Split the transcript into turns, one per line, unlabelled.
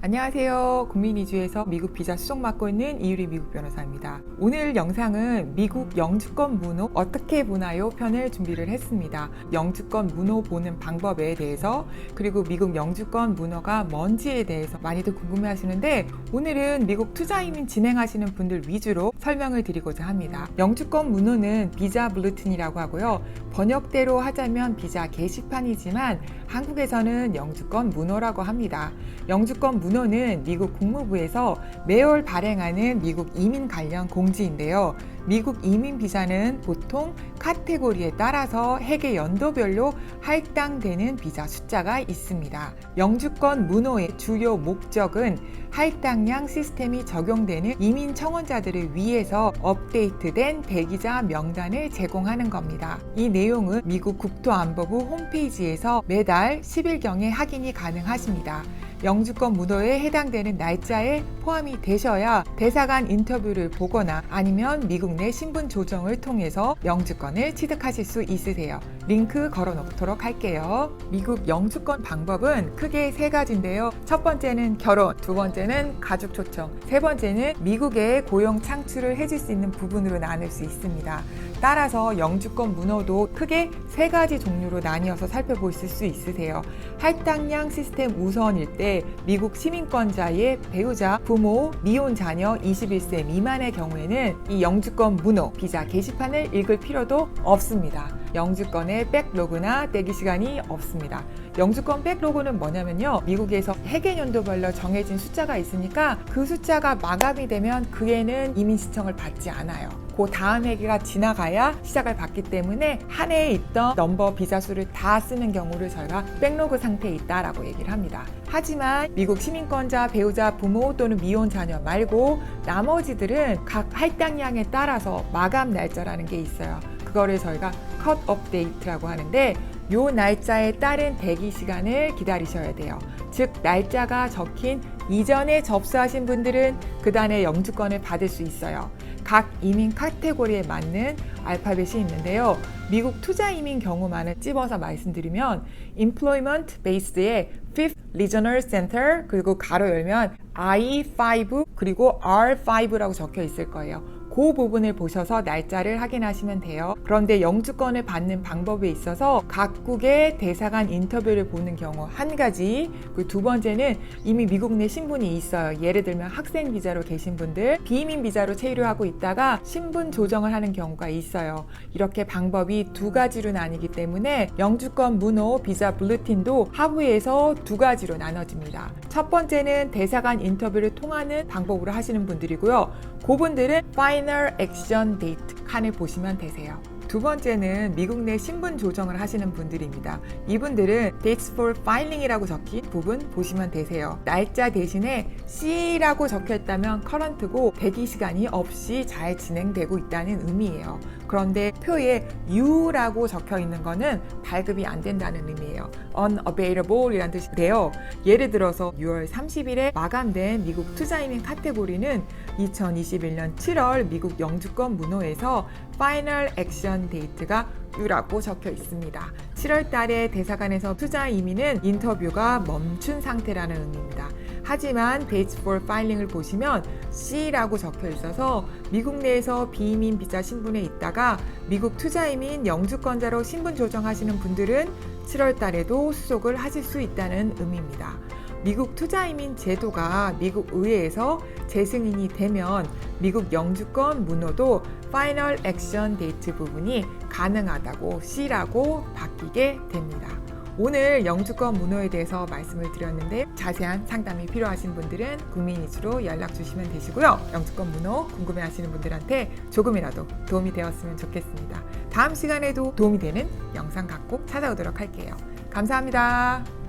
안녕하세요. 국민이주에서 미국 비자 수속 맡고 있는 이유리 미국 변호사입니다. 오늘 영상은 미국 영주권 문호 어떻게 보나요 편을 준비를 했습니다. 영주권 문호 보는 방법에 대해서 그리고 미국 영주권 문호가 뭔지에 대해서 많이들 궁금해 하시는데 오늘은 미국 투자이민 진행하시는 분들 위주로 설명을 드리고자 합니다. 영주권 문호는 비자 블루틴이라고 하고요. 번역대로 하자면 비자 게시판이지만 한국에서는 영주권 문호라고 합니다. 영주권 문호는 미국 국무부에서 매월 발행하는 미국 이민 관련 공지인데요. 미국 이민 비자는 보통 카테고리에 따라서 해계 연도별로 할당되는 비자 숫자가 있습니다. 영주권 문호의 주요 목적은 할당량 시스템이 적용되는 이민 청원자들을 위해서 업데이트된 대기자 명단을 제공하는 겁니다. 이 내용은 미국 국토안보부 홈페이지에서 매달 10일경에 확인이 가능하십니다. 영주권 문호에 해당되는 날짜에 포함이 되셔야 대사관 인터뷰를 보거나 아니면 미국 내 신분 조정을 통해서 영주권을 취득하실 수 있으세요. 링크 걸어 놓도록 할게요. 미국 영주권 방법은 크게 세 가지인데요. 첫 번째는 결혼, 두 번째는 가족 초청, 세 번째는 미국에 고용 창출을 해줄 수 있는 부분으로 나눌 수 있습니다. 따라서 영주권 문호도 크게 세 가지 종류로 나뉘어서 살펴보실 수 있으세요. 할당량 시스템 우선일 때 미국 시민권자의 배우자, 부모, 미혼 자녀 21세 미만의 경우에는 이 영주권 문호, 비자 게시판을 읽을 필요도 없습니다. 영주권의 백로그나 대기 시간이 없습니다. 영주권 백로그는 뭐냐면요. 미국에서 해계 연도별로 정해진 숫자가 있으니까 그 숫자가 마감이 되면 그 해는 이민 신청을 받지 않아요. 그 다음 해기가 지나가야 시작을 받기 때문에 한 해에 있던 넘버 비자 수를 다 쓰는 경우를 저희가 백로그 상태에 있다라고 얘기를 합니다. 하지만 미국 시민권자, 배우자, 부모 또는 미혼 자녀 말고 나머지들은 각 할당량에 따라서 마감 날짜라는 게 있어요. 그거를 저희가 컷 업데이트라고 하는데 요 날짜에 따른 대기 시간을 기다리셔야 돼요. 즉 날짜가 적힌 이전에 접수하신 분들은 그 단의 영주권을 받을 수 있어요. 각 이민 카테고리에 맞는 알파벳이 있는데요. 미국 투자 이민 경우만을 찝어서 말씀드리면 Employment Based의 Fifth Regional Center 그리고 가로 열면 I5 그리고 R5라고 적혀 있을 거예요. 그 부분을 보셔서 날짜를 확인하시면 돼요. 그런데 영주권을 받는 방법에 있어서 각국의 대사관 인터뷰를 보는 경우 한 가지, 그 두 번째는 이미 미국 내 신분이 있어요. 예를 들면 학생 비자로 계신 분들, 비이민 비자로 체류하고 있다가 신분 조정을 하는 경우가 있어요. 이렇게 방법이 두 가지로 나뉘기 때문에 영주권 문호 비자 블루틴도 하부에서 두 가지로 나눠집니다. 첫 번째는 대사관 인터뷰를 통하는 방법으로 하시는 분들이고요. 그분들은 Final Action Date 칸을 보시면 되세요. 두 번째는 미국 내 신분 조정을 하시는 분들입니다. 이분들은 Dates for Filing이라고 적힌 부분 보시면 되세요. 날짜 대신에 C라고 적혀 있다면 current고 대기 시간이 없이 잘 진행되고 있다는 의미예요. 그런데 표에 U라고 적혀 있는 거는 발급이 안 된다는 의미예요. Unavailable 이라는 뜻인데요. 예를 들어서 6월 30일에 마감된 미국 투자이민 카테고리는 2021년 7월 미국 영주권 문호에서 Final Action Date가 U라고 적혀 있습니다. 7월 달에 대사관에서 투자 이민은 인터뷰가 멈춘 상태라는 의미입니다. 하지만 Dates for Filing을 보시면 C라고 적혀 있어서 미국 내에서 비이민 비자 신분에 있다가 미국 투자 이민 영주권자로 신분 조정하시는 분들은 7월 달에도 수속을 하실 수 있다는 의미입니다. 미국 투자이민 제도가 미국 의회에서 재승인이 되면 미국 영주권 문호도 파이널 액션 데이트 부분이 가능하다고 C라고 바뀌게 됩니다. 오늘 영주권 문호에 대해서 말씀을 드렸는데 자세한 상담이 필요하신 분들은 국민이주로 연락 주시면 되시고요. 영주권 문호 궁금해하시는 분들한테 조금이라도 도움이 되었으면 좋겠습니다. 다음 시간에도 도움이 되는 영상 갖고 찾아오도록 할게요. 감사합니다.